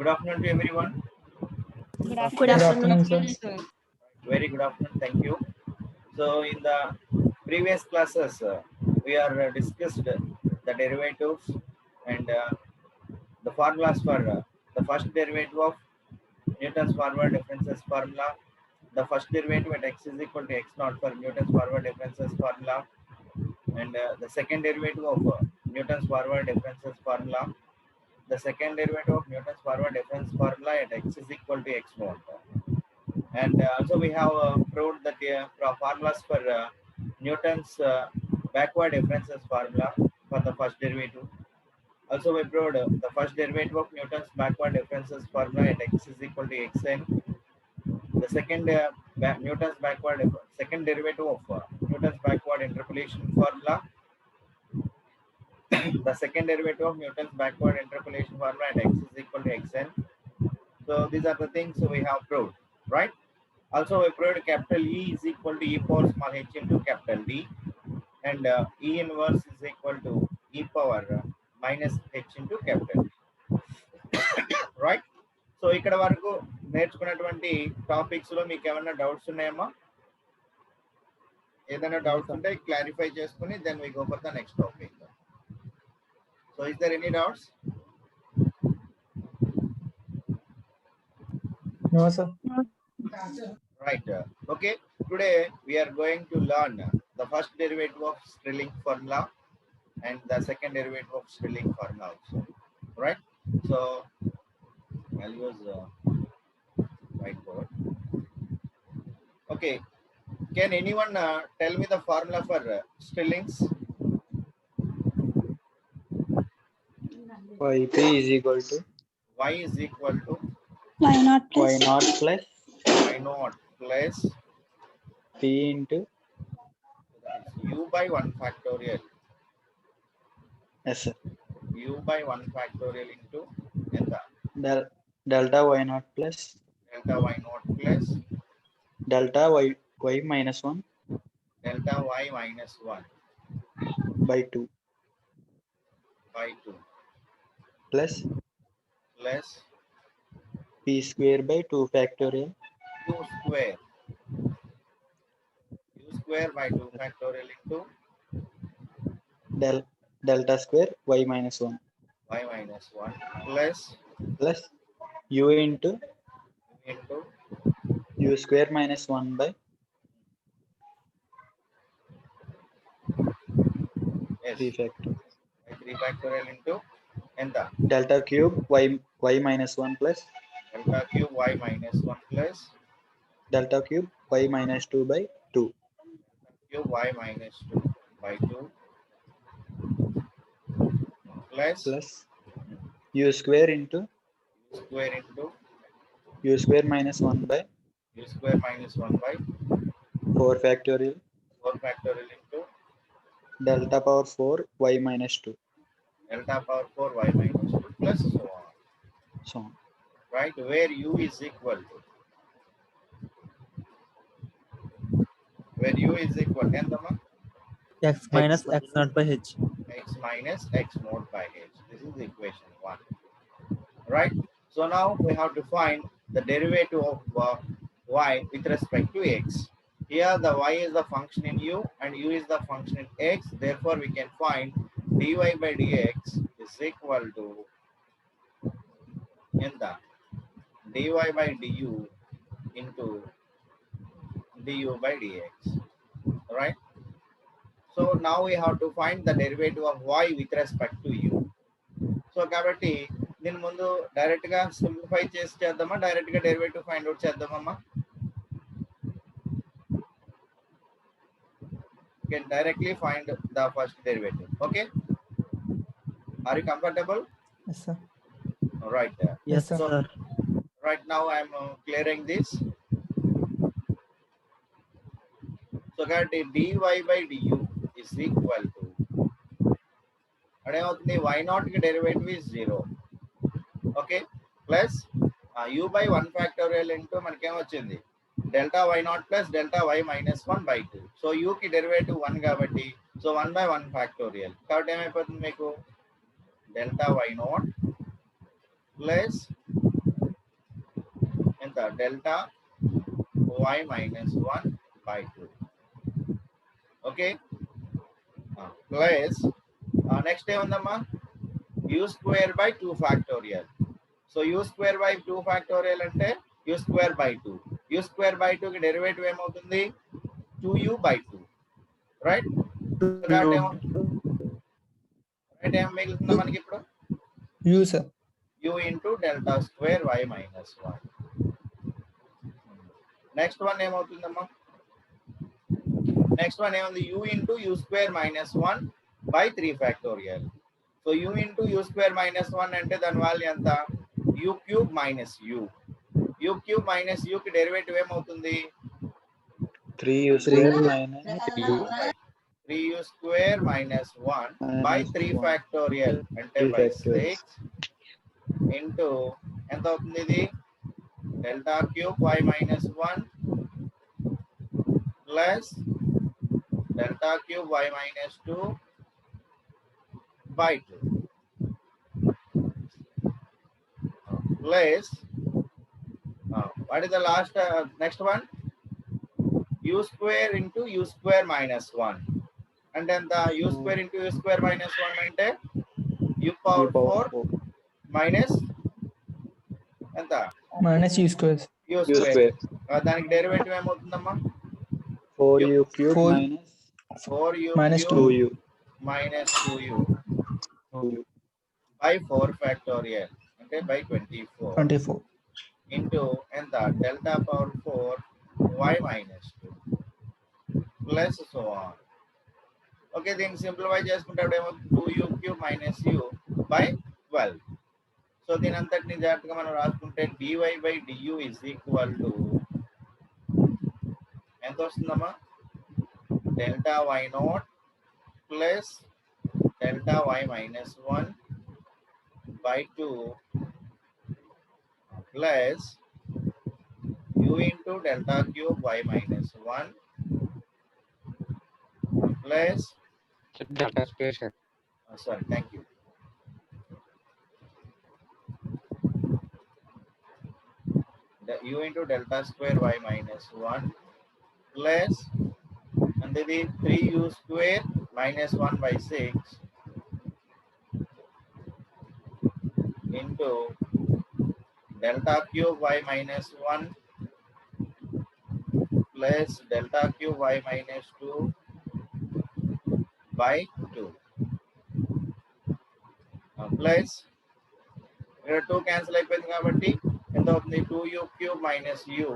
Good afternoon to everyone. Good Good afternoon, sir. Very good afternoon. Thank you. So in the previous classes, we are discussed the derivatives and the formulas for the first derivative of Newton's forward differences formula, the first derivative at x is equal to x naught for Newton's forward differences formula, and the second derivative of Newton's forward differences formula, the second derivative of Newton's forward difference formula at x is equal to x naught. And also we have proved that formulas for Newton's backward differences formula for the first derivative. Also we proved the first derivative of Newton's backward differences formula at x is equal to xn. The second Newton's backward second derivative of Newton's backward interpolation formula. The second derivative of Newton's backward interpolation formula at x is equal to xn. So these are the things we have proved, right? Also we proved capital E is equal to e power small h into capital D, and E inverse is equal to e power minus h into capital D. Right? So ఇక్కడ వరకు నేర్చుకున్నటువంటి topics లో మీకు ఏమైనా doubts ఉన్నాయమ్మా? ఏదైనా doubts ఉంటే clarify చేసుకుని then we go for the next topic. So is there any doubts? No, sir. Right. Okay. Today we are going to learn the first derivative of Stirling formula and the second derivative of Stirling formula also. Right. So I'll use whiteboard. Okay. Can anyone tell me the formula for Stirling's? Yp is equal to Y is equal to Why not y plus naught plus Y naught plus p into U by 1 factorial. yes sir. U by 1 factorial into Delta y naught plus delta Y naught plus delta y minus 1 delta Y minus 1 by 2 by 2 plus plus p square by 2 factorial u square by 2 factorial into delta square y minus 1 y minus 1 plus u into u square minus 1 by yes, 3 factorial 3 factorial into enta delta cube y minus 1 plus delta cube y minus 1 plus delta cube y minus 2 by 2 cube y minus 2 by 2 plus u square into u square minus 1 by u square minus 1 by 4 factorial into delta power 4 y minus 2 delta power 4 y minus 2 plus so on. so Right, where u is equal to endama X minus X naught by H. x minus x naught by h. This is equation 1. Right. So now we have to find the derivative of y with respect to x. Here the y is the function in u and u is the function in x. Therefore we can find dy by dx is equal to dy by du into du by dx. Right. So now we have to find the derivative of y with respect to u. So కాబట్టి దీని ముందు direct గా simplify చేసి చేద్దామా, direct గా derivative find out చేద్దామమ్మా? You can directly find the first derivative. Okay, are you comfortable? Yes, sir. Right. Yes, So sir. right now I am clearing this. So కాబట్టి dy by du is equal to అదేమవుతుంది y naught కి derivative is 0. Okay, plus u by 1 factorial into మనకేమొచ్చింది delta y naught plus delta y minus 1 by 2. So u కి derivative 1 కాబట్టి so 1 by 1 factorial కాబట్టి ఏమైపోతుంది మీకు delta y naught plus ఎంత delta y minus 1 by 2. Okay. Plus next ఏముందమ్మా u square by 2 factorial. So u square by 2 factorial అంటే u square by 2. u square by 2 కి derivative ఏమవుతుంది 2u by 2. Right. So కాబట్టి right ఏం మిగులుతుందా మనకి ఇప్పుడు U sir. u into delta square y minus 1. Next one ఏమవుతుందమ్మా next one ఏముంది u into u square minus 1 by 3 factorial. So u into u square minus 1 అంటే దాని value ఎంత u cube minus u. u cube minus u కి derivative ఏమవుతుంది 3u square minus u 3u square minus 1 by 3 1 factorial అంటే 3 by factorial. 6 into ఎంత అవుతుంది ఇది delta cube y minus 1 plus delta cube y minus 2 by 2 plus what is the last next one u square into u square minus 1 and then the u square into u square minus 1 అంటే u power 4 minus ఎంత Minus U square. u u square square దానికి derivative ఏమవుతుందమ్మా 4u cube 4 minus 4u minus cube 2u minus 2u 2u by 4 factorial అంటే by 24 24. into ఎంత delta power 4 y minus 2 plus so on. Okay దీన్ని simplify చేసుకుంటే ఏమో 2u cube minus u by 12. So దీని అంతటిని జాగ్రత్తగా మనం రాసుకుంటే dy by du is equal to ఎంత వస్తుందమ్మా delta y naught plus delta y minus 1 by 2 plus u into delta cube y minus 1 plus delta square. sorry thank you the u into delta square y minus 1 plus and the 3u square minus 1 by 6 into delta cube y minus 1 plus delta cube y minus 2 by 2 plus ఇక్కడ 2 cancel అయిపోయింది కాబట్టి ఎంత అవుతుంది 2u cube minus u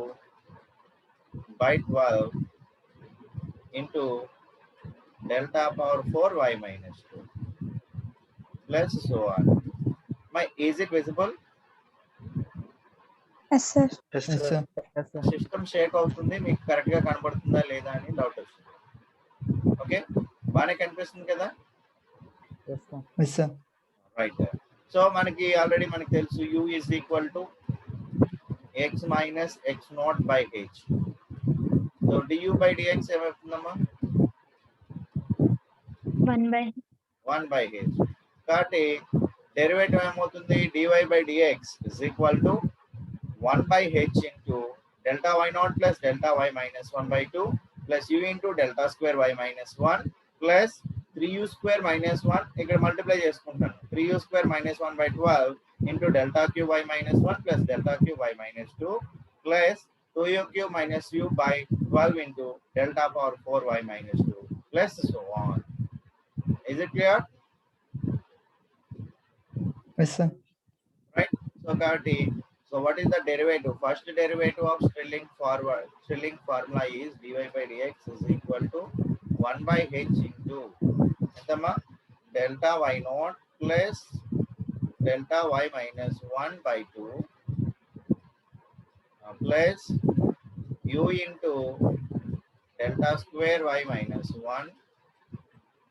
by 12 into delta power 4 y minus 2 plus so on. Is it visible? Yes, sir. yes Yes sir sir. System shake అవుతుంది మీకు correct గా కనబడుతుందా లేదా అని డౌట్ వస్తుంది ఓకే బాగానే కనిపిస్తుంది కదా Yes sir. Yes sir. Right so మనకి ఆల్రెడీ మనకి తెలుసు u is equal to x minus x naught by h. So du by dx ఏమవుతుందమ్మా 1 by 1 by h కాబట్టి డెరివేటివ్ ఏమవుతుంది dy by dx is equal to 1 by h into delta y naught plus delta y minus 1 by 2 plus u into delta square y minus 1 plus 3u square minus 1 ఇక్కడ multiply చేసుకుంటాను 3u square minus 1 by 12 into delta cube y minus 1 plus delta cube y minus 2 plus 2u cube minus u by 12 into delta power 4 y minus 2 plus so on. Is it clear? Yes sir. Right? So కాబట్టి so what is the derivative? First derivative of Stirling formula is dy by dx is equal to 1 by h into ఎంతమ్మా delta y naught plus delta y minus 1 by 2 plus u into delta square y minus 1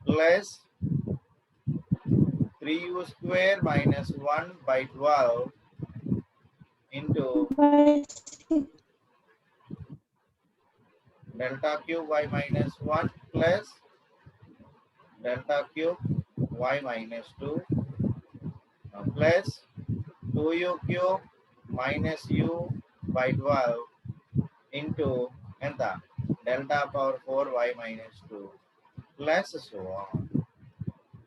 plus 3u square minus 1 by 12 into by 6. delta cube y minus 1 plus delta cube y minus 2 plus 2u cube minus u by 12 into ఎంత delta power 4y minus 2 plus so on.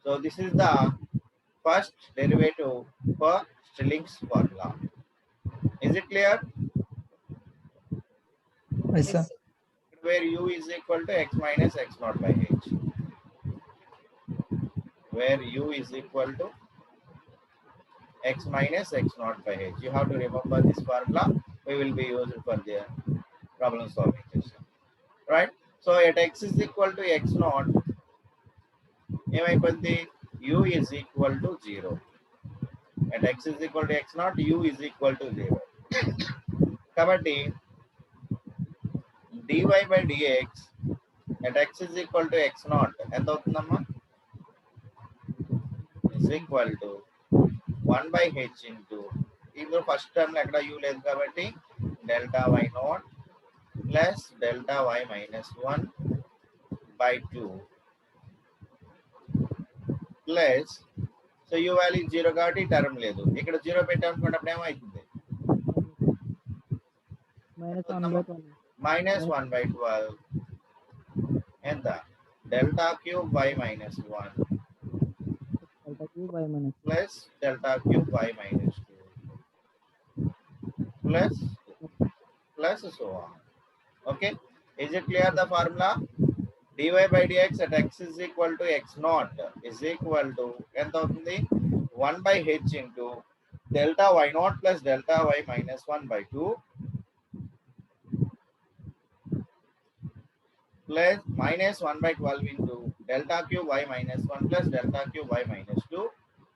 So this is the first derivative for Stilling's formula. Is it clear? Yes, sir. Where u is equal to x minus x naught by h. Where u is equal to x minus x naught by h. You have to remember this formula. We will be using for the problem solving session. Right? So at x is equal to x naught, u is equal to 0. At x is equal to x naught, u is equal to 0. కాబట్టి dy by dx at x is equal to x naught ఎంత అవుతుందమ్మా? is equal to 1 by h into ఇందులో first term ఎక్కడ u లేదు కాబట్టి delta y naught plus delta y minus 1 by 2 plus so u value 0 కాబట్టి term లేదు. ఇక్కడ 0 పెట్టామనుకున్నప్పుడు ఏమవుతుంది? minus 1 by 12 ఎంత delta cube y minus 1 plus delta cube y minus 2 plus so on. Okay, is it clear the formula? dy by dx at x is equal to x naught is equal to ఎంత అవుతుంది? 1 by h into delta y naught plus delta y minus 1 by 2 plus minus 1 by 12 into delta cube y minus 1 plus delta cube y minus 2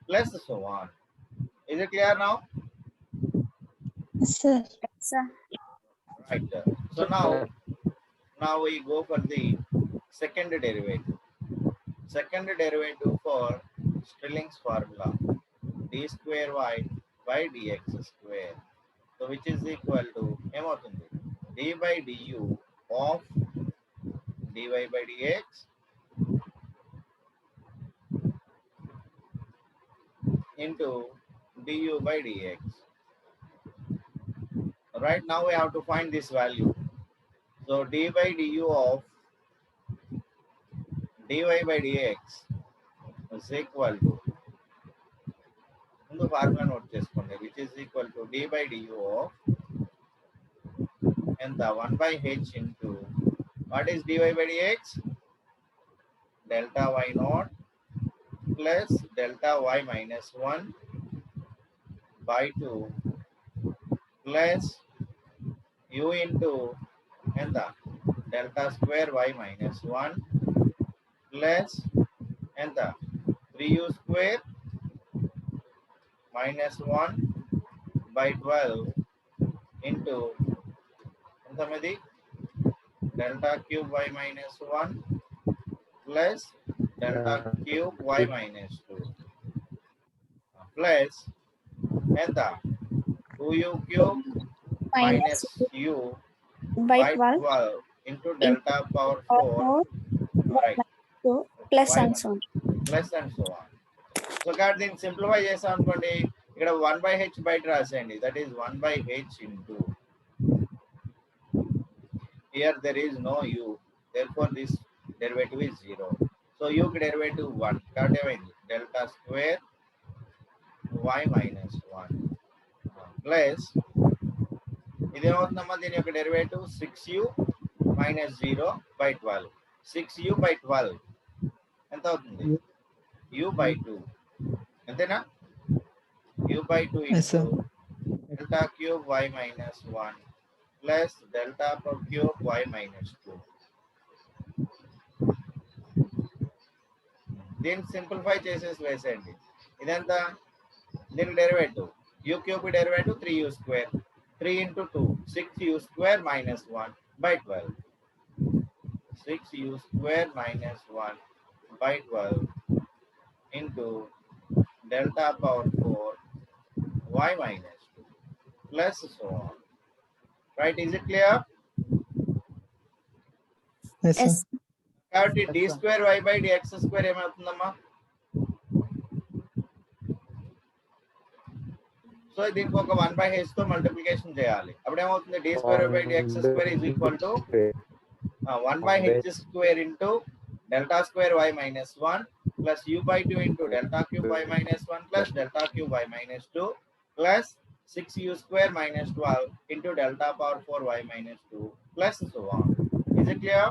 plus so on. Is it clear now? Sir. Right. So now we go for the second derivative. Second derivative for Stilling's formula d square y by dx square. So which is equal to ఏమవుతుంది? d by du of dy by dx into du by dx. Right, now we have to find this value. So d by du of dy by dx is equal to ముందు formula note చేసుకోండి, which is equal to d by du of ఎంత 1 by h into what is dy by dx? delta y naught plus delta y minus 1 by 2 plus u into ఎంత delta square y minus 1 plus ఎంత 3u square minus 1 by 12 into ఎంత మీది delta cube y minus 1 plus delta cube y minus 2 plus ఎంత 2u cube minus u By by 12 into delta power 4 right plus y and so on. plus and so on. So కాబట్టి దీన్ని simplify చేసాం అనుకోండి, ఇక్కడ 1 by h బయట రాసేయండి, that is 1 by h into here there is no u, therefore this derivative is 0. So u కి derivative 1 కాబట్టి ఏమైంది delta square y minus 1 plus ఇదేమవుతుందమ్మా దీని యొక్క derivative 6u minus 0 by 12. 6u by 12 ఎంత అవుతుంది? u by 2 అంతేనా? u by 2 Yes, sir. into delta cube y minus 1 plus delta cube y minus 2. దీన్ని simplify చేసేసి వేసేయండి. ఇదంతా దీని derivative u cube derivative 3u square 3 into 2 6u square minus 1 by 12. 6u square minus 1 by 12 into delta power 4 y minus 2 plus so on. Right, is it clear? Yes, sir. Yes. కాబట్టి d square y by dx square ఏమవుతుందమ్మా? So దీనికి ఒక 1/h తో multiplication చేయాలి. అప్పుడు ఏమవుతుంది? d square by dx square is equal to 1/h square into delta square y minus 1 plus u by 2 into delta cube y minus 1 plus delta cube y minus 2 plus 6u square minus 12 into delta power 4 y minus 2 plus so on. Is it clear?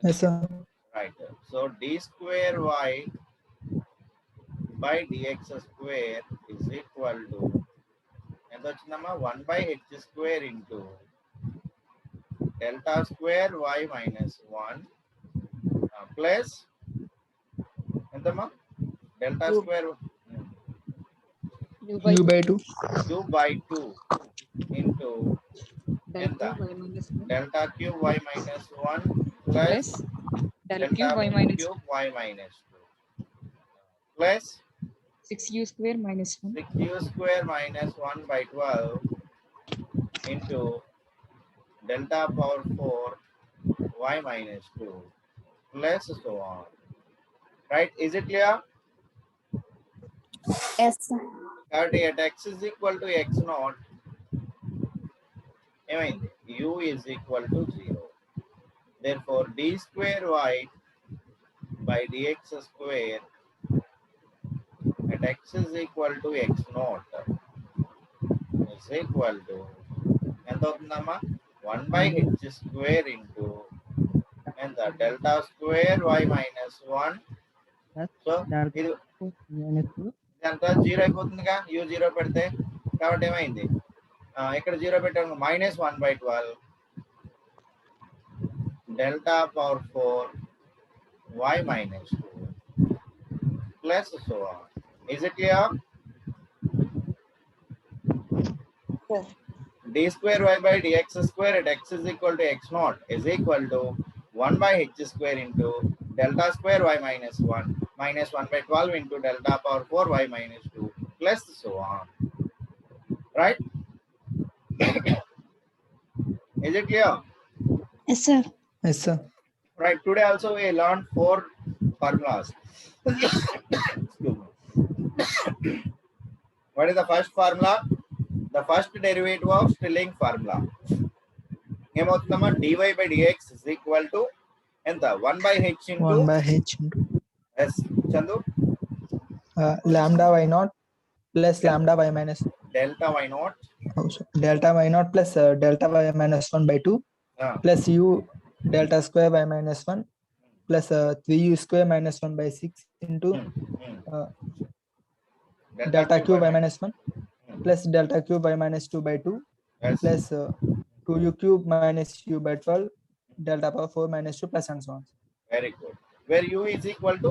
Yes, sir. Right. So d square y by dx square is equal to ఎంత వచ్చిందమ్మా 1/h square into delta square y minus 1 plus ఎంతమ్మా delta square U by 2. u by 2 into ఎంత delta cube y minus 1 plus del cube y minus cube y minus 2 plus 6u square minus 1 6u square minus 1 by 12 into delta power 4 y minus 2 plus so on. Right? Is it clear? Yes, sir. కాబట్టి at x is equal to x naught ఏమైంది? u is equal to 0. Therefore d square y by dx square at x is equal to x naught is equal to ఎంత అవుతుందమ్మా 1/h square into ఎంత delta square y minus 1. So ఇది ఎంత 0 అయిపోతుందిగా u 0 పెడితే. కాబట్టి ఏమైంది? ఇక్కడ 0 పెట్టాము -1/12 delta power 4 y minus 2 plus so on. Is it clear? Yes. d square y by dx square at x is equal to x naught is equal to 1/h square into delta square y minus 1 minus 1/12 into delta power 4 y minus 2 plus so on. Right? Is it clear? Yes, sir. Yes, sir. Right. Today also we learned 4 formulas. Excuse me. What is the first formula? The first derivative of Stirling formula. ఏమవుతుందమ్మా? dy by dx is equal to ఎంత 1/h into 1/h into s. Chandu lambda y naught plus lambda y minus delta y naught delta y naught plus delta y minus 1 by 2 plus u delta square y minus 1 plus 3u square minus 1 by 6 into delta cube y minus 1 plus delta cube y minus 2 by 2 yes. plus 2u cube minus u by 12 delta power 4 minus 2 plus and so on. Very good. Where u is equal to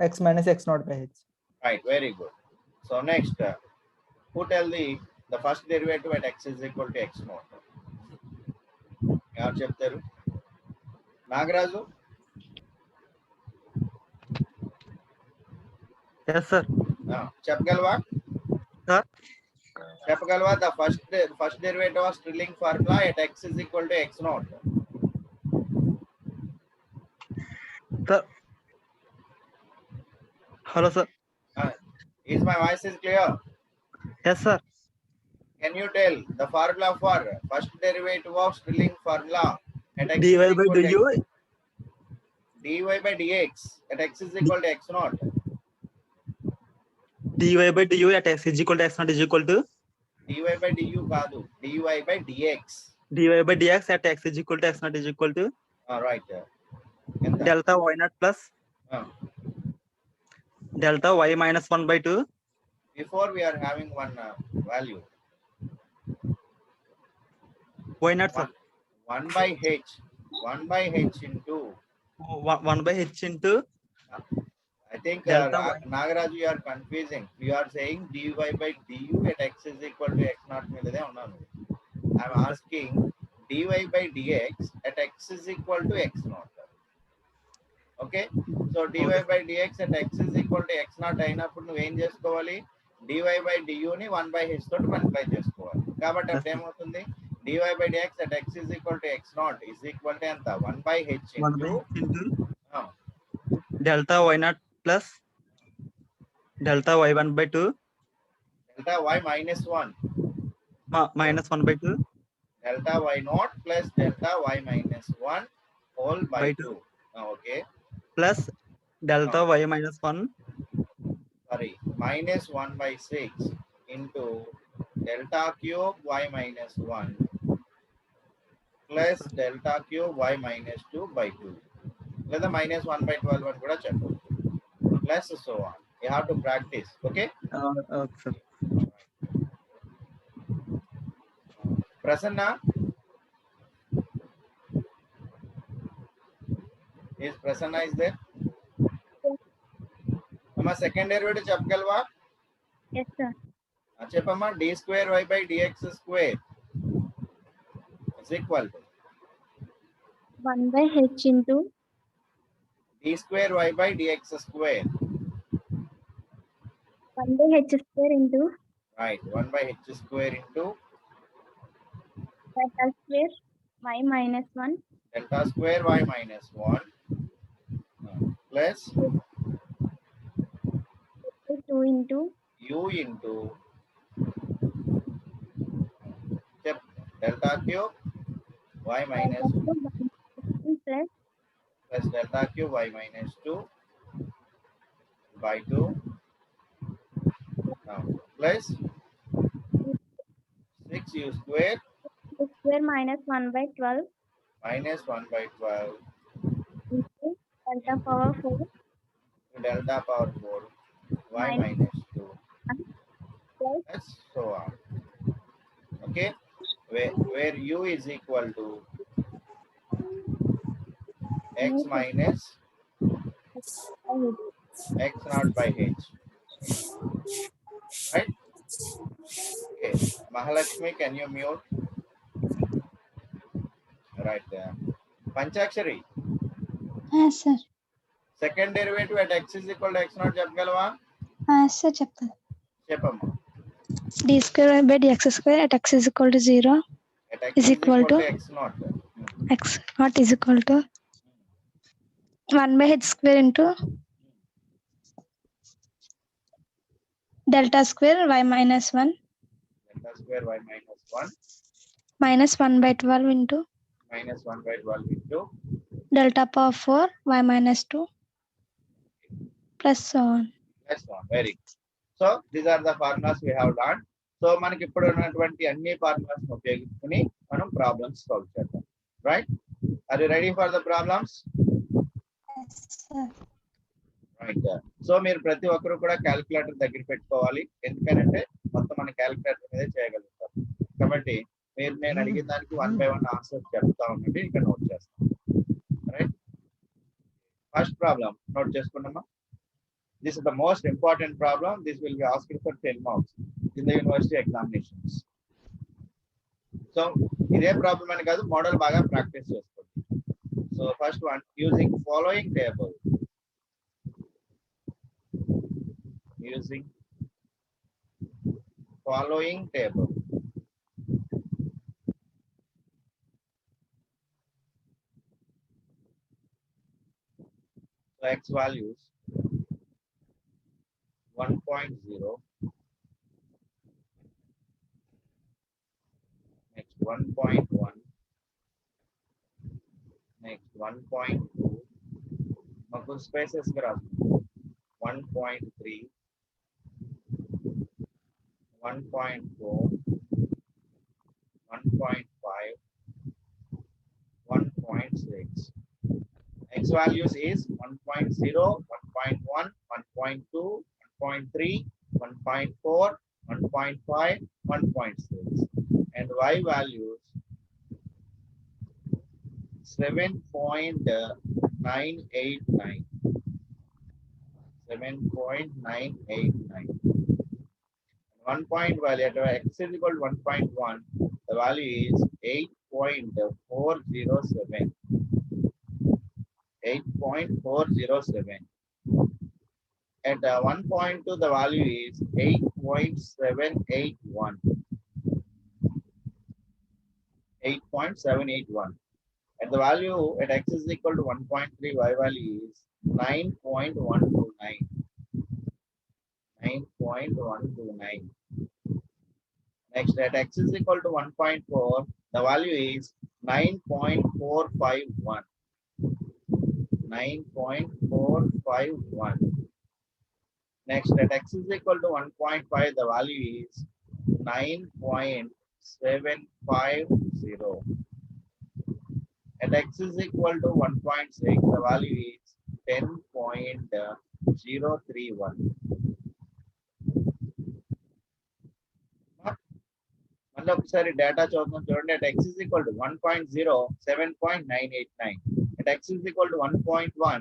X minus x naught by h. right. Very good. So next who tell the first derivative at x is equal to x naught? ఎవరు చెప్తారు? Nagaraju. Yes, sir. చెప్పగలవా? Sir. చెప్పగలవా? The first derivative of Stirling formula at x is equal to x naught. Sir. Hello, sir. Is my voice is clear? Yes, sir. Can you tell the formula for first derivative of Stirling formula at x dy is by equal to du. dy by dx at x is equal to x naught. dy by du at x is equal to x naught is equal to dy by du కాదు, dy by dx. dy by dx at x is equal to x naught is equal to Right. ఎంత? delta y naught plus delta y minus 1 by 2. Before we are having one value. Y naught, sir. 1 by h. 1 by h into 1 by h into I think delta y. Nagaraju, you are confusing. You are saying dy by du at x is equal to x naught మీదనే ఉన్నాను. I am asking dy by dx at x is equal to x naught. Okay? So dy by dx at x is equal to x naught అయినప్పుడు నువ్వు ఏం చేసుకోవాలి? dy by du ని 1 by h తోటి multiply చేసుకోవాలి. కాబట్టి అప్పుడు ఏమవుతుంది? dy by dx at x is equal to x naught is equal to ఎంత? 1 by h 1 by into h into delta y naught plus delta y1 by 2 delta y minus 1. minus 1 by 2 Delta y naught plus delta y minus 1 whole by By 2. Okay. plus delta y minus 1 Sorry. Minus 1 by 6 into delta cube y minus 1 plus delta cube y minus 2 by 2. Let the minus 1 by 12 one kuda cheppochu. Plus so on. You have to practice. Okay. okay, sir. Prasanna, is Prasanna is there? Amma second derivative చెప్పగలవా? Yes, sir. చెప్పమ్మా. d square y by dx square is equal to 1 by h into d square y by dx square. 1 by h square into Right. 1 by h square into delta square y minus 1 delta square y minus 1 plus 2 into u into delta cube y minus plus delta cube y minus 2 by 2 plus 6u square square minus 1 by 12 minus 1 by 12 into delta power 4 to delta power 4 y minus 2 plus plus so on. Okay, where u is equal to x minus x naught by h. Right? Okay, Mahalakshmi, can you mute? Right there. Panchakshari, yes sir second derivative at x is equal to x naught చెప్పగలవా? yes sir చెప్తాను చెప్పమ్మా. d square by dx square at x is equal to 0 At x is equal to x naught. x naught is equal to 1 by h square into delta square y minus 1 Delta square y minus 1 minus 1 by 12 into minus 1 by 12 into delta power 4 y minus 2 plus so on. plus 1. Very good. So these are the formulas we have learned. So మనకి ఇప్పుడు ఉన్నటువంటి అన్ని formulas ఉపయోగించుకొని మనం problems solve చేద్దాం. Right? Are you ready for the problems? Yes, sir. Right. So మీరు ప్రతి ఒక్కరు కూడా క్యాలిక్యులేటర్ దగ్గర పెట్టుకోవాలి. ఎందుకంటే మొత్తం మన క్యాలిక్యులేటర్ మీదే చేయగలుగుతారు. కాబట్టి మీరు నేను అడిగిన దానికి 1 by 1 ఆన్సర్ చెప్తా ఉండండి. ఇక్కడ నోట్ చేస్తాం. రైట్? ఫస్ట్ ప్రాబ్లం నోట్ చేసుకున్నామా? This is the most important problem. This will be asked for 10 marks in the university examinations. So, ఇదే problem అని కాదు, మోడల్ బాగా ప్రాక్టీస్ చేసుకోండి. So, first one, using following table. Using following table. So, x values 1.0, next 1.1, next 1.2, maku spaces graph 1.3, 1.4, 1.5, 1.6. X values is 1.0, 1.1, 1.2, 1.3, 1.4, 1.5, 1.6, and y values 7.989. 7.989. 1 point value at x is equal to 1.1. The value is 8.407. 8.407. At 1.2, the value is 8.781. 8.781. At the value at x is equal to 1.3, y value is 9.129. 9.129. Next, at x is equal to 1.4, the value is 9.451. 9.451. Next, at x is equal to 1.5, the value is 9.750. At x is equal to 1.6, the value is 10.031. మళ్ళీ ఒకసారి data చూద్దాం చూడండి. at x is equal to 1.0 7.989. at x is equal to 1.1,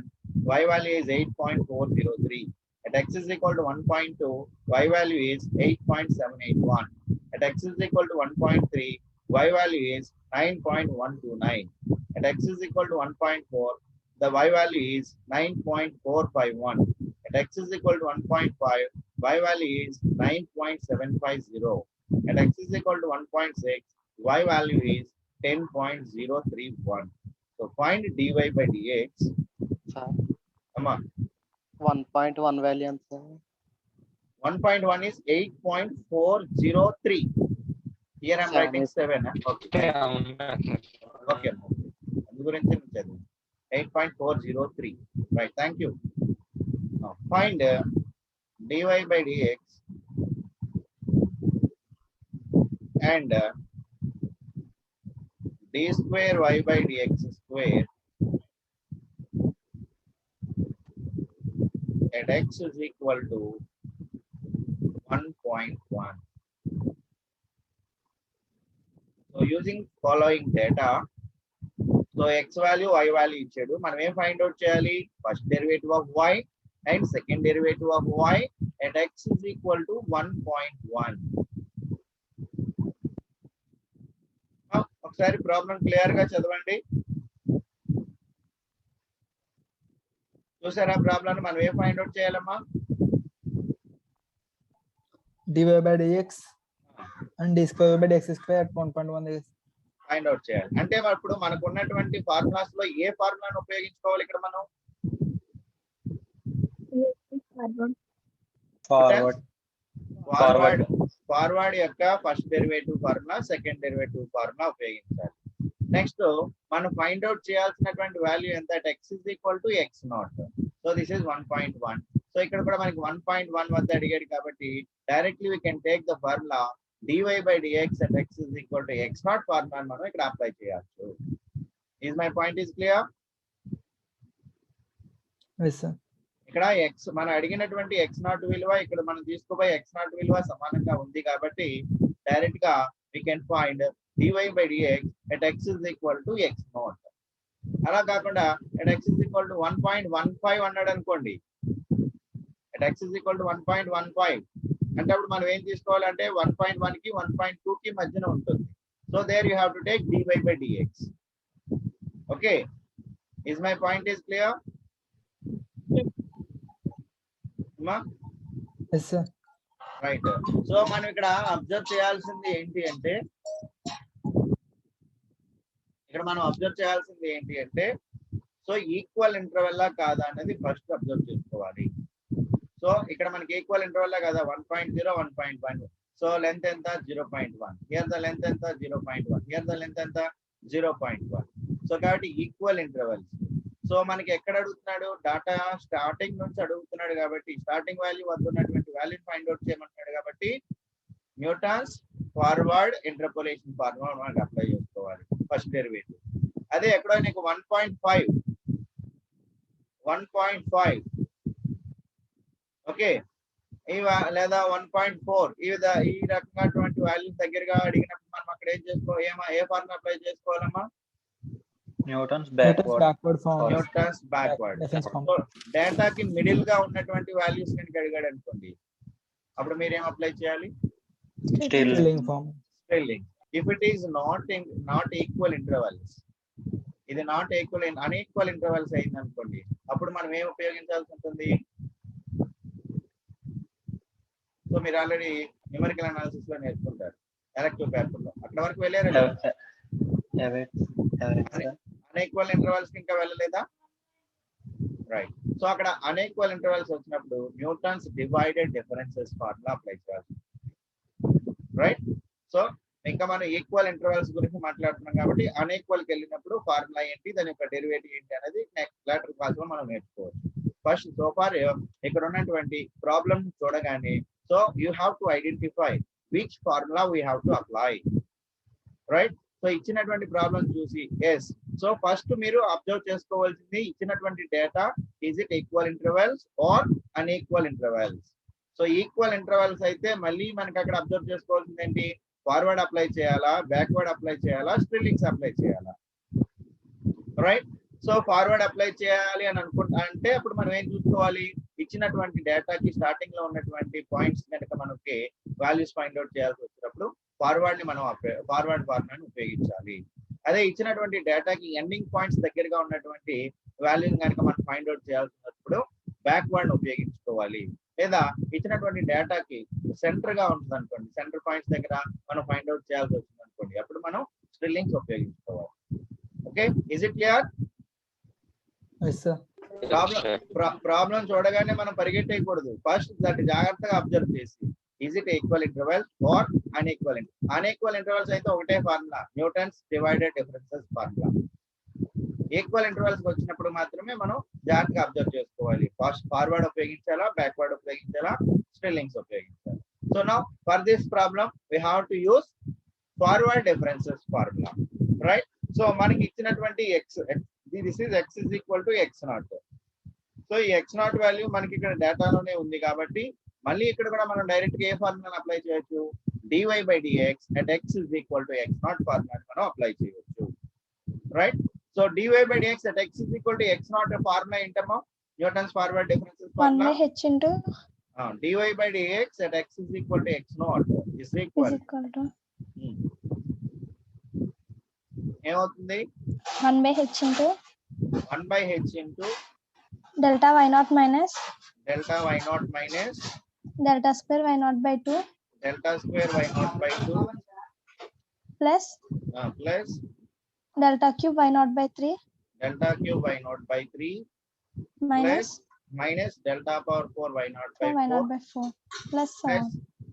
y value is 8.403. at x is equal to 1.2, y value is 8.781. at x is equal to 1.3, y value is 9.129. at x is equal to 1.4, the y value is 9.451. at x is equal to 1.5, y value is 9.750. at x is equal to 1.6, y value is 10.031. So find dy by dx. Amma, 1.1 value ఎంత sir? 1.1 is 8.403. Here I'm writing 7. Okay. Okay. అందు గురించి చదువు. 8.403. Right. Thank you. Now find dy by dx and d square y by dx square at x is equal to 1.1. So using following data, so x value, y value ఇచ్చాడు. మనం ఏం find out చేయాలి? First derivative of y and second derivative of y at x is equal to 1.1. ఒకసారి problem clear గా చదవండి. చూసారా problem మనం ఏం ఫైండ్ అవుట్ చేయాలమ్మా? dy by dx and d square by dx square at 1.1 find out చేయాలి. అంటే ఇప్పుడు మనకు ఉన్నటువంటి ఫార్ములాస్ లో ఏ ఫార్ములాను ఉపయోగించుకోవాలి ఇక్కడ మనం? ఫార్వర్డ్ యొక్క first derivative formula, second derivative formula ఉపయోగించాలి. నెక్స్ట్ మనం ఫైండ్ అవుట్ చేయాల్సినటువంటి వాల్యూ ఎంత? x is equal to x0. So this is 1.1. So ఇక్కడ కూడా మనకి 1.1 వద్ద అడిగాడు కాబట్టి directly we can take the formula dy by dx at x is equal to x0 formula మనం ఇక్కడ అప్లై చేయొచ్చు. Is my point is clear? yes sir. ఇక్కడ x మనం అడిగినటువంటి x0 విలువ ఇక్కడ మనం తీసుకోబోయే x0 విలువ సమానంగా ఉంది కాబట్టి డైరెక్ట్ గా we can find dy by dx at x is equal to x0. అలా కాకుండా at x is equal to 1.15 అన్నాడు అనుకోండి. at x is equal to 1.15 అంటే అప్పుడు మనం ఏం తీసుకోవాలంటే 1.1 కి 1.2 కి మధ్యన ఉంటుంది. So there you have to take dy by dx. Okay, is my point is clear? yes sir. Right. So మనం ఇక్కడ అబ్జర్వ్ చేయాల్సింది ఏంటి అంటే సో ఈక్వల్ ఇంటర్వెల్ కాదా అనేది ఫస్ట్ అబ్జర్వ్ చేసుకోవాలి. సో ఇక్కడ మనకి ఈక్వల్ ఇంటర్వెల్ కదా 1.0 1.1. సో లెంత్ ఎంత? 0.1. హియర్ ద లెంత్ ఎంత? 0.1. హియర్ ద లెంత్ ఎంత? 0.1. సో కాబట్టి ఈక్వల్ ఇంటర్వెల్స్. సో మనకి ఎక్కడ అడుగుతున్నాడు? డాటా స్టార్టింగ్ నుంచి అడుగుతున్నాడు కాబట్టి స్టార్టింగ్ వాల్యూ వద్ద ఉన్నటువంటి వాల్యూని ఫైండ్ అవుట్ చేయమంటున్నాడు కాబట్టి న్యూటన్స్ ఫార్వర్డ్ ఇంటర్పోలేషన్ ఫార్ములా మనకి అప్లై చేసుకోవాలి ఫస్ట్ డెరివేటివ్. అదే ఎక్కడో నీకు 1.5 ఓకే లేదా 1.4 ఈ రకమైనటువంటి వాల్యూ దగ్గరగా అడిగినప్పుడు మనం అక్కడ ఏం చేసుకోవాలి? ఏ ఫార్ములా అప్లై చేసుకోవాలమ్మా? Newton's backward. డేటాకి మిడిల్ గా ఉన్నటువంటి వాల్యూస్ కనుక అడిగాడు అనుకోండి, అప్పుడు మీరు ఏం అప్లై చేయాలి? Stirling form. If it is not equal intervals, ఇది నాట్ ఈక్వల్ అన్ఈక్వల్ ఇంటర్వల్స్ అయింది అనుకోండి, అప్పుడు మనం ఏం ఉపయోగించాల్సి ఉంటుంది? సో మీరు ఆల్రెడీ న్యూమరికల్ అనాలిసిస్ లో నేర్చుకుంటారు ఎలక్టివ్ పేపర్ లో. అక్కడ వరకు వెళ్ళారు. అన్ఈక్వల్ ఇంటర్వల్స్ ఇంకా వెళ్ళలేదా? రైట్. సో అక్కడ అన్ఈక్వల్ ఇంటర్వెల్స్ వచ్చినప్పుడు Newton's divided differences formula apply చేయాలి, రైట్? సో ఇంకా మనం ఈక్వల్ ఇంటర్వెల్స్ గురించి మాట్లాడుతున్నాం కాబట్టి అన్ఈక్వల్ కి వెళ్ళినప్పుడు ఫార్ములా ఏంటి, దాని యొక్క డెరివేటివ్ ఏంటి అనేది నెక్స్ట్ లేటర్ క్లాస్ లో మనం నేర్చుకోవచ్చు. ఫస్ట్ సో ఫార్ ఇక్కడ ఉన్నటువంటి ప్రాబ్లమ్ చూడగానే so you have to identify which formula we have to apply, right? So ఇచ్చినటువంటి ప్రాబ్లం చూసి ఎస్, సో ఫస్ట్ మీరు అబ్జర్వ్ చేసుకోవాల్సింది ఇచ్చినటువంటి data is it equal intervals or unequal intervals. So equal intervals అయితే మళ్ళీ మనకి అక్కడ అబ్జర్వ్ చేసుకోవాల్సింది ఏంటి, ఫార్వర్డ్ అప్లై చేయాలా, బ్యాక్వర్డ్ అప్లై చేయాలా, స్ట్రిల్లింగ్స్ అప్లై చేయాలా, రైట్? సో ఫార్వర్డ్ అప్లై చేయాలి అని అంటే అప్పుడు మనం ఏం చూసుకోవాలి, ఇచ్చినటువంటి డేటాకి స్టార్టింగ్ లో ఉన్నటువంటి పాయింట్స్ కనుక మనకి వాల్యూస్ ఫైండ్ అవుట్ చేయాల్సి వచ్చినప్పుడు ఫార్వర్డ్ ని మనం ఫార్వర్డ్ ఫార్ములాని ఉపయోగించాలి. అదే ఇచ్చినటువంటి డేటాకి ఎండింగ్ పాయింట్స్ దగ్గరగా ఉన్నటువంటి వాల్యూని కనుక మనం ఫైండ్ అవుట్ చేయాల్సి వచ్చినప్పుడు బ్యాక్వర్డ్ ఉపయోగించుకోవాలి. లేదా ఇచ్చినటువంటి డేటాకి సెంటర్ గా ఉంటుంది అనుకోండి, సెంటర్ పాయింట్స్ దగ్గర మనం ఫైండ్ అవుట్ చేయాల్సి వచ్చింది అనుకోండి, అప్పుడు మనం స్ట్రిల్లింగ్స్ ఉపయోగించుకోవాలి. Okay, is it clear? Problem చూడగానే మనం పరిగెట్టేయకూడదు, ఫస్ట్ దాన్ని జాగ్రత్తగా అబ్జర్వ్ చేసి is it equal interval or unequal interval. Unequal intervals అయితే ఒకటే formula, Newton's divided differences formula. Equal intervals వచ్చినప్పుడు మాత్రమే మనం జాగ్రత్తగా అబ్జర్వ్ చేసుకోవాలి, ఫస్ట్ ఫార్వర్డ్ ఉపయోగించాలా, బ్యాక్వర్డ్ ఉపయోగించాలా, స్ట్రిల్లింగ్స్ ఉపయోగించాలి. So now for this problem we have to use forward differences formula, right? So మనకి ఇచ్చినటువంటి this is x is equal to x0. So ఈ x0 వాల్యూ మనకి ఇక్కడ డేటాలోనే ఉంది కాబట్టి మళ్ళీ ఇక్కడ కూడా మనం డైరెక్ట్ గా ఏ ఫార్ములా అప్లై చేయొచ్చు, dy by dx at x is equal to x0 formula మనం అప్లై చేయొచ్చు, right? So dy by dx at x is equal to x0 formula ఏంటమ్మా, Newton's forward differences formula. 1/h into dy by dx at x is equal to x0 is equal to ఏమవుతుంది, 1/h into 1/h into delta y0 minus delta y0 minus delta square y0 by 2 delta square y0 by 2 plus plus delta cube y0 by 3 delta cube y0 by 3 minus delta power 4 y0 by 4 plus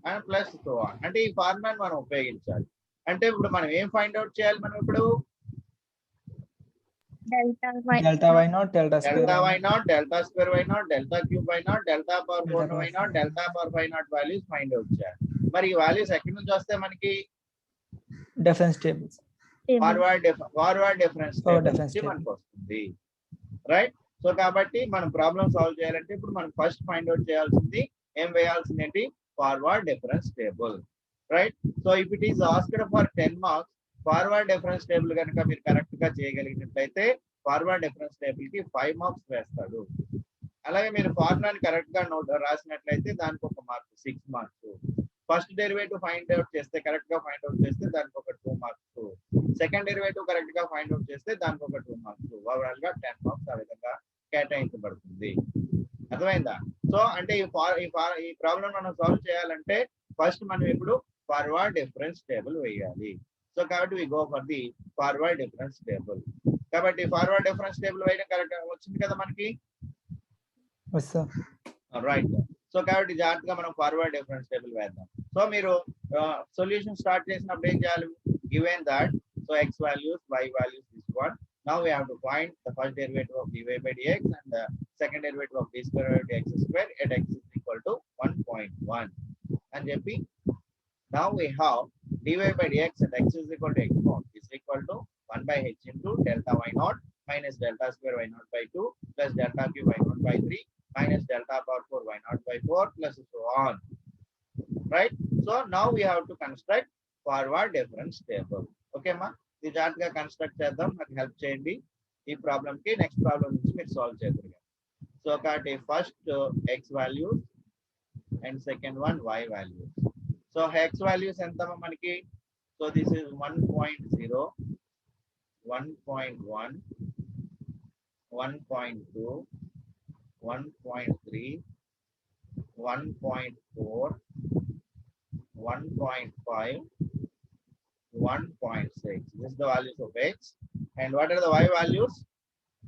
and plus so on. అంటే ఈ ఫార్ములాని మనం ఉపయోగించాలి. అంటే ఇప్పుడు మనం ఏం find out చేయాలి, మనం ఇప్పుడు delta y0 delta y0 delta square y0 delta cube y0 delta power 4 y0 delta power y0 values find out చేయాలి. మరి ఈ వాల్యూస్ ఎక్కడి నుంచి వస్తాయి మనకి, డిఫరెన్స్ టేబుల్స్, ఫార్వర్డ్ డిఫరెన్స్ మనకు వస్తుంది, రైట్? సో కాబట్టి మనం ప్రాబ్లం సాల్వ్ చేయాలంటే ఇప్పుడు మనం ఫస్ట్ ఫైండ్ అవుట్ చేయాల్సింది ఏం వేయాల్సింది ఏంటి, forward difference table, right? So if it is asked for 10 marks forward difference table కనుక మీరు కరెక్ట్ గా చేయగలిగినట్లయితే ఫార్వర్డ్ డిఫరెన్స్ టేబుల్ కి 5 మార్క్స్ వేస్తాడు. అలాగే మీరు ఫార్ములాని కరెక్ట్ గా రాసినట్లయితే దానికి ఒక mark 6 marks. First derivative find out చేస్తే కరెక్ట్ గా ఫైండ్ అవుట్ చేస్తే దానికి ఒక 2 మార్క్స్. సెకండ్ డెరివేటివ్ కరెక్ట్ గా ఫైండ్ అవుట్ చేస్తే దానికి ఒక 2 మార్క్స్. ఓవరాల్ గా 10 మార్క్స్ ఆ విధంగా కేటాయించబడుతుంది. అర్థమైందా? సో అంటే ఈ ప్రాబ్లం మనం సాల్వ్ చేయాలంటే ఫస్ట్ మనం ఇప్పుడు ఫార్వర్డ్ డిఫరెన్స్ టేబుల్ వేయాలి. సో కాబట్టి we go for the forward difference table. కాబట్టి ఫార్వర్డ్ డిఫరెన్స్ టేబుల్ వేయడం కరెక్ట్ వచ్చింది కదా మనకి, రైట్? సో కాబట్టి జాగ్రత్తగా మనం ఫార్వర్డ్ డిఫరెన్స్ టేబుల్ వేద్దాం. సో మీరు సొల్యూషన్ స్టార్ట్ చేసినప్పుడు ఏం చేయాలి, given that so x values y values this one, now we have to find the first derivative of dy by dx and the second derivative of d square by dx square at x is equal to 1.1 and చెప్పి now we have dy by dx at x is equal to x naught is equal to 1/h into delta y naught minus delta square y naught by 2 plus delta cube y naught by 3 minus delta power 4 y naught by 4 plus so on, right? So now we have to construct forward difference table. Okay ma, ఇది జాగ్రత్తగా construct చేద్దాం, నాకు help చేయండి ఈ problem కి. Next problem నుంచి మీరు solve చేద్దరు. So కాబట్టి first x values and second one y values. So x values ఎంత మనకి, so this is 1.0 1.1 1.2 1.3 1.4 1.5 1.6. This is the values of x. And what are the y values?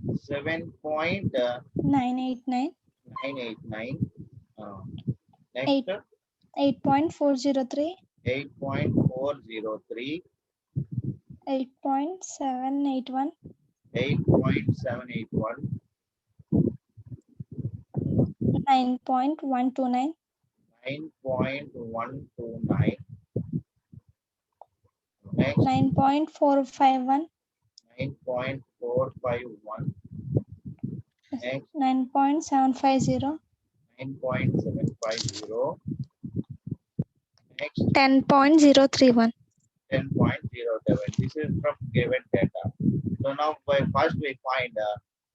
989. 7.989. Eight. Next 8.403. 8.403. 8.781. 8.781. 9.129. 9.129. Next 9.451. 9.451. Next 9.750. 9.750. Next 10.031. 10.07. This is from given data. So now by first we find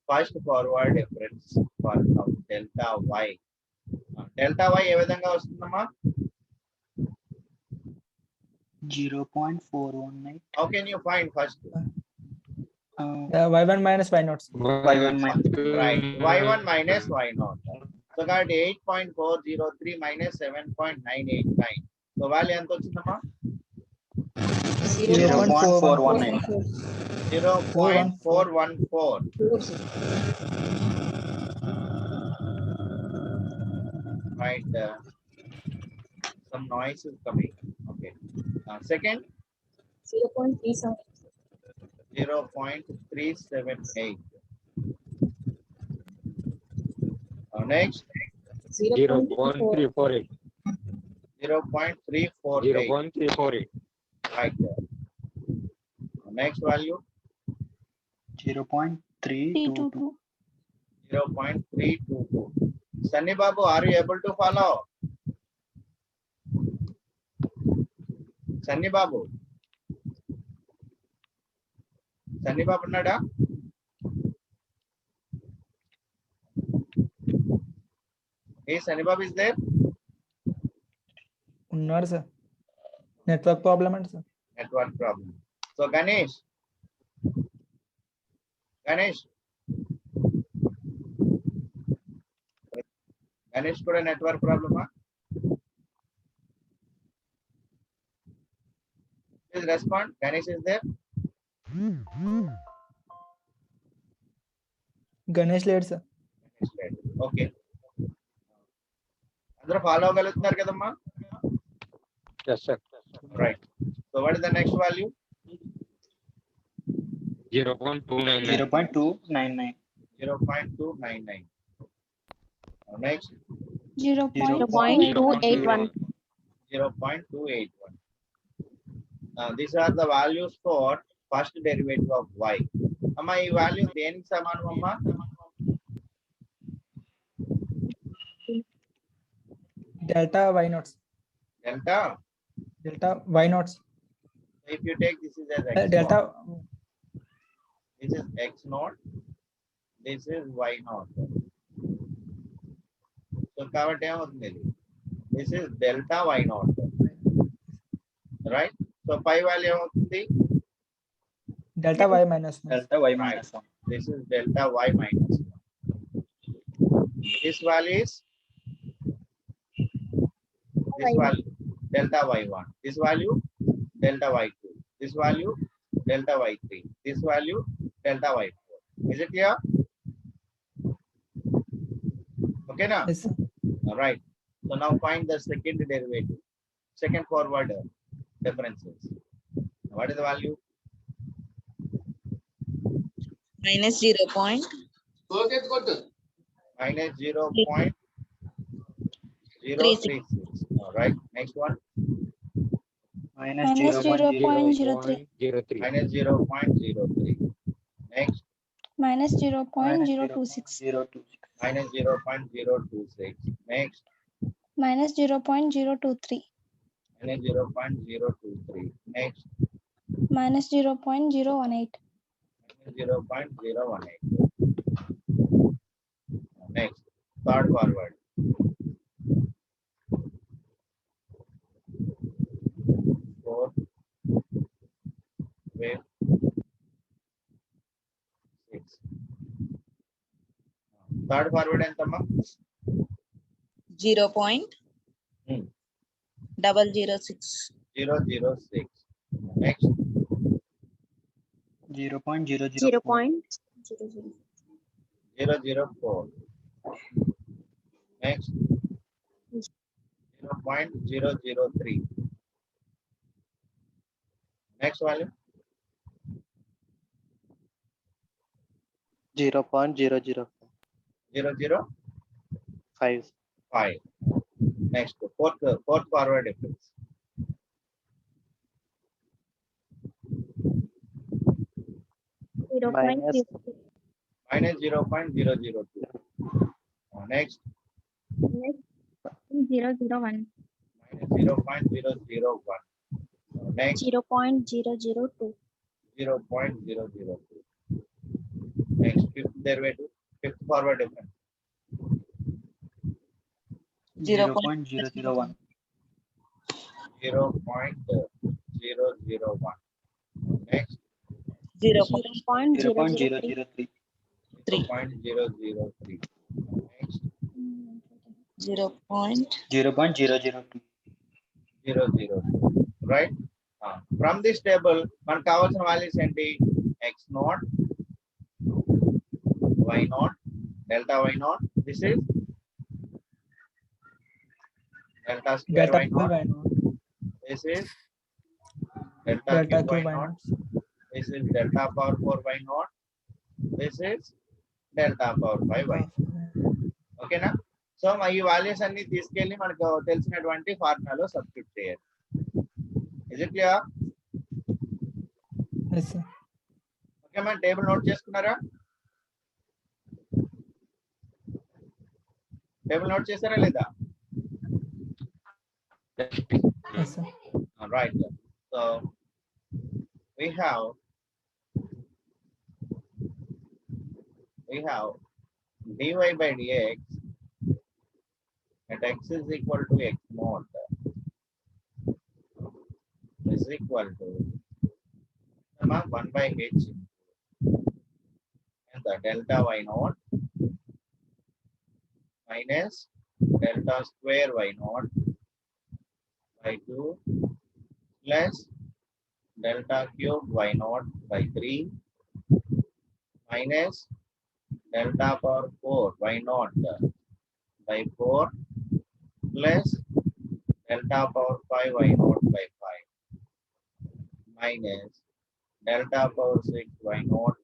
first forward difference for now delta y. Delta y ఏ విధంగా వస్తుందమ్మా? 0.419. How can you find first? y1 minus y0. y1 minus Right. y1 minus y0. So got 8.403 minus 7.989. So value ఎంత వచ్చిందమ్మా? 0.419. 0.414. Right. Some noise is coming. Okay. Second 0.37. 0.378. Next 0.348. 0.348. Right. Next value 0.322. 0.322. Sunny Babu, are you able to follow? Sunny Babu. Sunny Babu nada? Hey, Sunny Babu is there? ఉన్నారు sir network problem అండి sir. Network problem. So Ganesh. Ganesh kuda network problem. Please respond. Ganesh is there? Ganesh లేడు sir. Okay. అందరూ follow అవ్వగలుగుతున్నారు కదమ్మా? Yes, sir. Right. So what is the next value? 0.299. 0.299. 0.299. Next 0.281. 0.281. These are the values for first derivative of y. Amma ee value దేనికి సమానం అమ్మా? Delta y0. Delta. Delta y0. If you take this is as x delta naught. This is x naught. This is y naught. So కాబట్టి ఏమవుతుంది ఇది? This is delta y naught. Right? So pi value ఏమవుతుంది? Delta y minus 1. Delta y minus 1. This is delta y minus 1. This value is this value delta y1. This value delta y2. This value delta y3. This value delta y4. Is it clear? Okay now. Yes, sir. All right. So now find the second derivative, second forward differences. What is the value? minus 0. Minus 0.036. All right. Next one. Minus Minus 0.03. 0.03. Minus 0.03. Next. Minus 0.026. 0.026. Minus 0.026. Next. Minus 0.023. Minus 0.023. Next. Minus 0.018. Minus 0.018. Next. Third forward. 4, 5, 6. Third forward ఎంతమ్మా? 0.006. 006. Next. 0.004. 0.00. 0.004. Next 0.003. Next value 0.005. 0.005. Next fourth forward difference. Minus Minus 0.002. Next 0.001. minus 0.001. Next 0.002. 0.002. Next fifth derivative, fifth forward difference. 0.001. 0.001. Next 0.003. 0.003. Next 0.002. 0.002. Right? From this table, మనకు కావాల్సిన values ఏంటి? x0, y0, delta y0. This is delta square Delta y0. y naught. This is delta Delta cube q y0. y naught. This is delta power 4 y0. This is delta power 5 y. ఓకేనా? So ఈ values అన్ని తీసుకెళ్ళి మనకు తెలిసినటువంటి ఫార్ములాలో substitute చేయాలి. Is it clear? Yes, sir. Okay మన table note చేసుకున్నారా? Table note చేశారా లేదా? Yes, sir. Right. So we have dy by dx at x is equal to x naught is equal to 1 by h and the delta y naught minus delta square y naught by 2 plus delta cube y naught by 3 minus delta power 4 y naught by 4 plus delta power 5 y naught by 5 minus delta power 6 y naught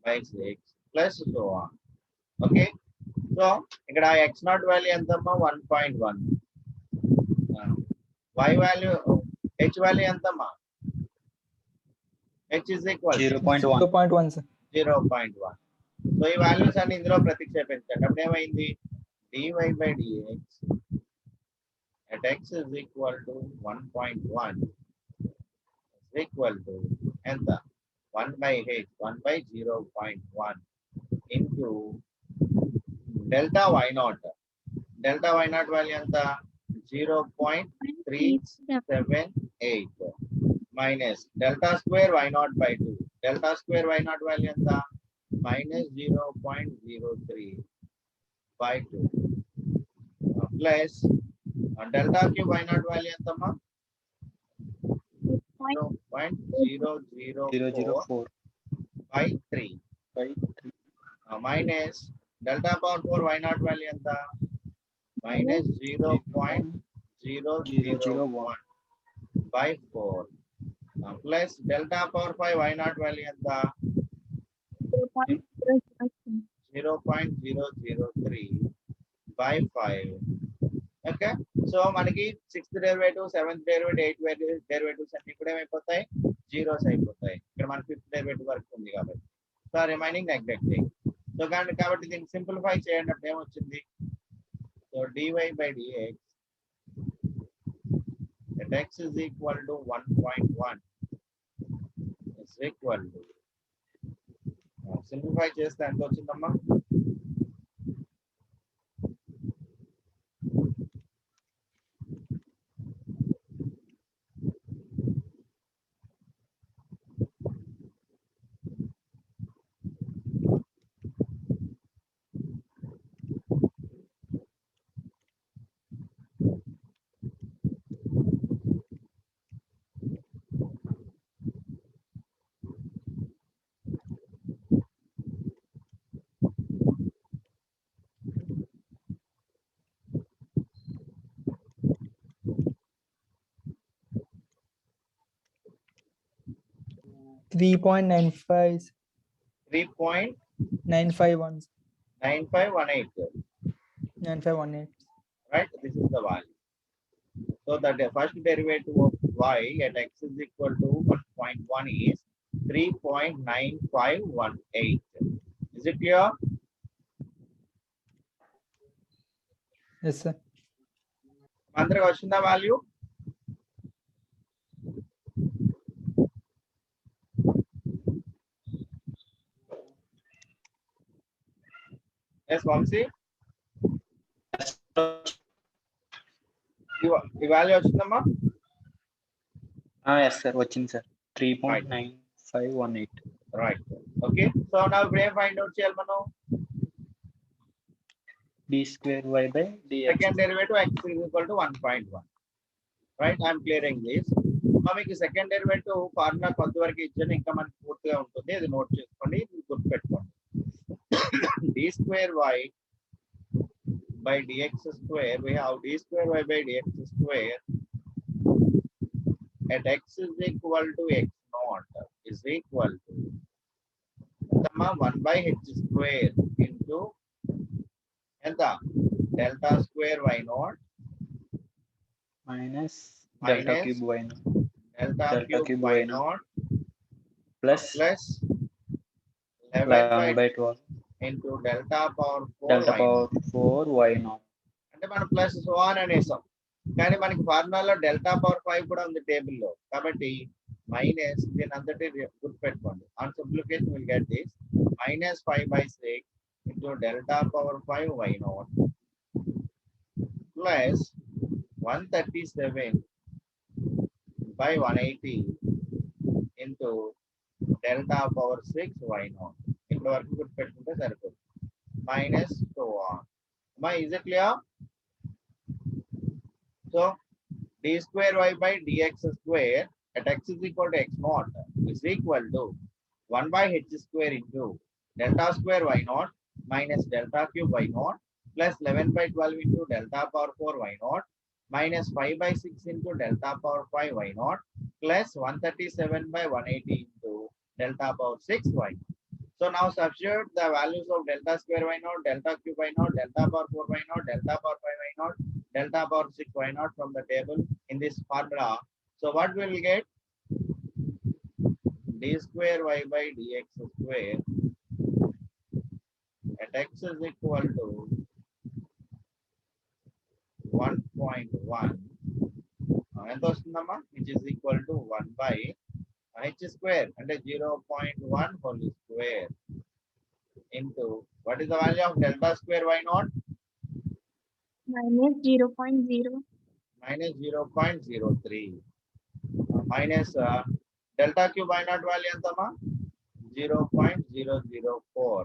by 6 plus so on. Okay. So ఇక్కడ x naught value ఎంతమ్మా? 1.1. Y value h value ఎంతమ్మా? h is equal to 0.1. 0.1, sir. 0.1. So ఈ values అన్ని ఇందులో ప్రతిక్షేపించండి. అప్పుడు ఏమైంది? dy by dx at x is equal to 1.1 is equal to ఎంత? 1 by h, 1 by 0.1 into delta y naught. Delta y naught value ఎంత? 0.378 minus delta square y naught by 2. Delta square y naught value ఎంత? minus 0.03 by 2 plus delta cube y naught value ఎంతమ్మా? 0.004 by 3 minus delta power 4 y naught value ఎంత? minus 0.001 by 4 plus delta power 5 y naught value ఎంత? 0.003 by 5. Okay. So మనకి sixth derivative, seventh derivative, eighth derivatives అన్ని కూడా ఏమైపోతాయి? Zeros అయిపోతాయి. ఇక్కడ మన fifth derivative వరకు ఉంది కాబట్టి. So remaining neglecting. సో కాబట్టి దీన్ని సింప్లిఫై చేయండి. ఏమొచ్చింది? So dy by dx at x is equal to 1.1 is equal to simplify చేస్తే ఎంత వచ్చిందమ్మా? 3.95 3.9518. 9518. Right? This is the value. So that the first derivative of y at x is equal to 1.1 is 3.9518. Is it clear? Yes, sir. అందరికి వచ్చిందా value? Yes Vamsi, ఈ value వచ్చిందమ్మా? Yes sir వచ్చింది sir 3.9518. Right. Okay, so నా ఇప్పుడు ఏం find out చేయాలి మనం? d square y by dx. Second derivative x is equal to 1.1. Right? I am clearing this. మీకు సెకండ్ డెరివేటివ్ ఫార్ములా కొంతవరకు ఇచ్చాను, ఇంకా మనకి పూర్తిగా ఉంటుంది, అది నోట్ చేసుకోండి, గుర్తుపెట్టుకోండి. d square y by dx square, we have d square y by dx square at x is equal to x naught is equal to 1 by h square into ఎంత delta square y naught minus delta cube y naught delta cube y naught plus 11 by 12 into delta power 4 y naught. అంటే మనం plus so on అనేసాం, కానీ మనకి ఫార్ములాలో delta power 5 కూడా ఉంది టేబుల్లో, కాబట్టి minus దీని అంతటి గుర్తుపెట్టుకోండి. On simplification will get this minus 5/6 into delta power 5 y naught plus 137 by 180 into delta power 6 y naught. ఇక్కడ వరకు గుర్తుపెట్టుకుంటే సరిపోతుంది. Minus so on. Is it clear? So d square y by dx square at x is equal to x naught is equal to 1 by h square into delta square y naught minus delta cube y naught plus 11 by 12 into delta power 4 y naught minus 5 by 6 into delta power 5 y naught plus 137 by 180 into delta power 6 y. So now substitute the values of delta square y naught, delta cube y naught, delta power 4 y naught, delta power 5 y naught, delta power 6 y naught from the table in this formula. So what we will get? D square y by dx square at x is equal to 1.1 ఎంత వస్తుందమ్మా, which is equal to 1 by h square అంటే 0.1 whole square into what is the value of delta square y naught? minus 0.0. Minus 0.03 minus delta cube y naught value ఎంతమ్మా? 0.004.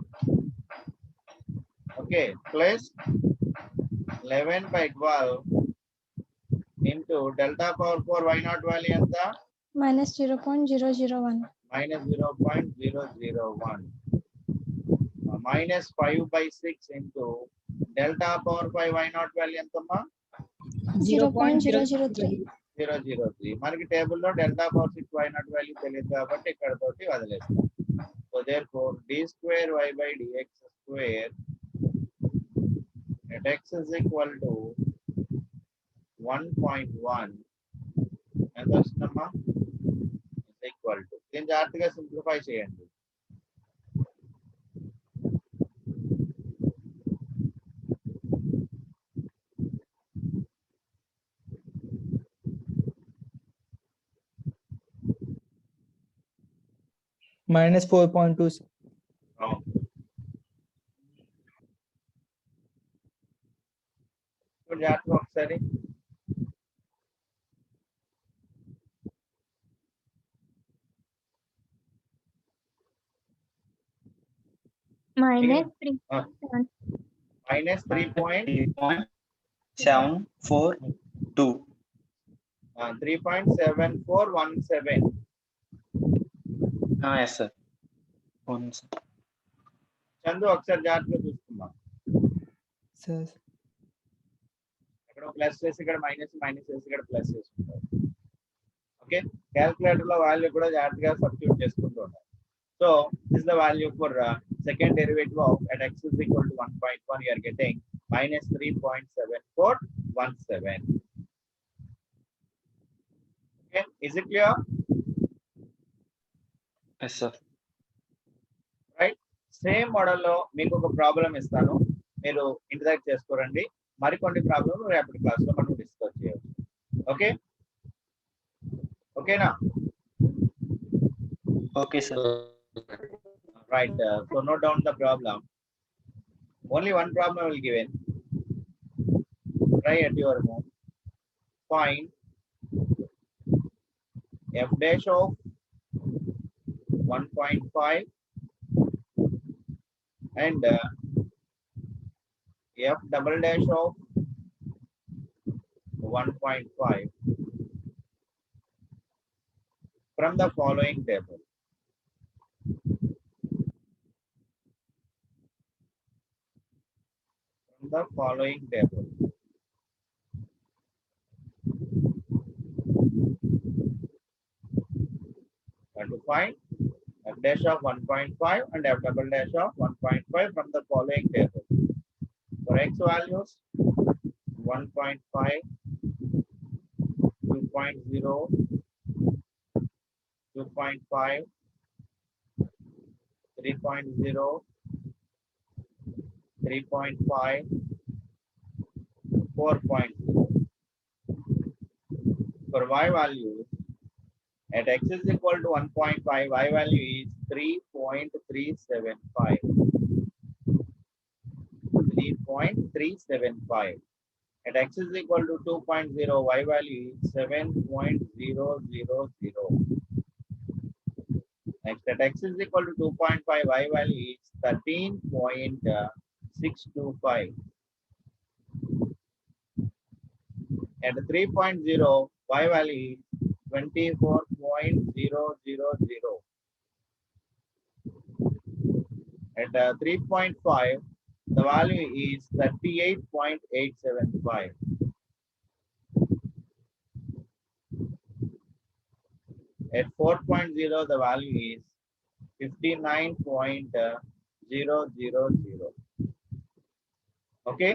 Okay, plus 11 by 12 into delta power 4 y naught value ఎంత? minus 0.001. Minus 0.001 minus 5 by 6 into delta power 5 y naught value ఎంతమ్మా? 0.003. 0.003. మనకి టేబుల్లో delta power 6 y naught value తెలియదు కాబట్టి ఇక్కడ తోటి వదిలేస్తాం. So therefore d square y by dx square at x is equal to 1.1 ఎంత వస్తుందమ్మా? ఈక్వల్ టు, దీన్ని జాగ్రత్తగా సింప్లిఫై చేయండి. minus 4.2. జాగ్రత్తగా ఒకసారి minus 3. minus 3.742. 3.7417. Yes sir. Chandu ఒకసారి జాగ్రత్తగా చూసుకుందాం. Sir. ఇక్కడ ప్లస్ చేసి ఇక్కడ మైనస్, మైనస్ చేసి ఇక్కడ ప్లస్ చేసుకుంటారు. ఓకే, క్యాల్కులేటర్ లో వాల్యూ కూడా జాగ్రత్తగా సబ్స్టిట్యూట్ చేసుకుంటూ ఉండాలి. So this the value for second derivative of at x is equal to 1.1, you are getting minus 3.7417. Okay, is it clear? Yes, sir. Right, same model లో మీకు ఒక problem ఇస్తాను, మీరు ఇంటి దగ్గర చేసుకోరండి. మరికొన్ని ప్రాబ్లం రేపటి క్లాస్ లో మనం డిస్కస్ చేయవచ్చు. ఓకే, ఓకేనా? Okay, sir. Right, so note down the problem. Only one problem will given. Try at your home. Find f dash of 1.5 and f double dash of 1.5 from the following table. From the following table. And to find f dash of 1.5 and f double dash of 1.5 from the following table. For x values 1.5, 2.0, 2.5, 3.0, 3.5, 4.0. For y values, at x is equal to 1.5, y value is 3.375. 3.375. At x is equal to 2.0, y value is 7.000. Next, at x is equal to 2.5, y value is 13.625. At 3.0, y value is 24.000. At 3.5, the value is 38.875. At 4.0, the value is 59.000. Okay.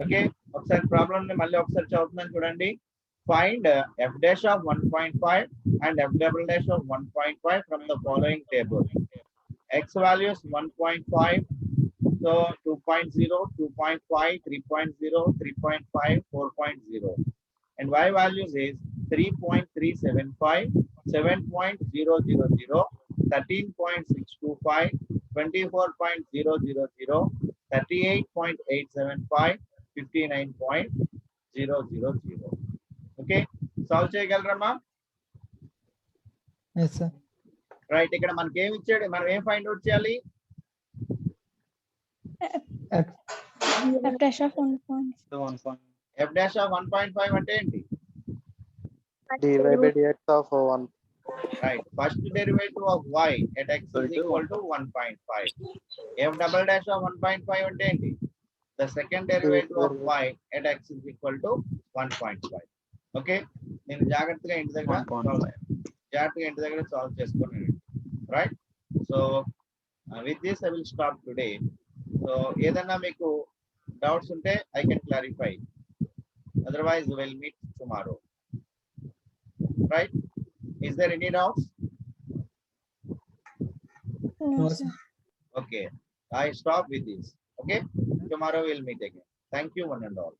Okay, ఒకసారి problem ని మళ్ళీ ఒకసారి చదువుతున్నాను చూడండి. Find f dash of 1.5 and f double dash of 1.5 from the following table. X values 1.5, so 2.0, 2.5, 3.0, 3.5, 4.0. And y values is 3.375, 7.000, 13.625, 24.000, 38.875, 59.000. Okay, solve చేయగలరమ్మా? Yes, sir. Right, ఇక్కడ మనకి ఏమి ఇచ్చాడు, మనం ఏం ఫైండ్ అవుట్ చేయాలి? F f dash of 1.5. So 1. f dash of 1.5 అంటే ఏంటి? dy by dx of 1. Right, first derivative of y at x is equal to 1.5. f double dash of 1.5 అంటే ఏంటి? The second derivative of y at x is equal to 1.5. Okay, నేను జాగ్రత్తగా ఇంటి దగ్గర 1.5. Solve చేసుకున్నాను. Right, so with this I will stop today. So ఏదన్నా మీకు doubts ఉంటే I can clarify, otherwise will meet tomorrow. Right, is there any doubts? No, sir. Okay, I stop with this. Okay, tomorrow we'll meet again. Thank you one and all.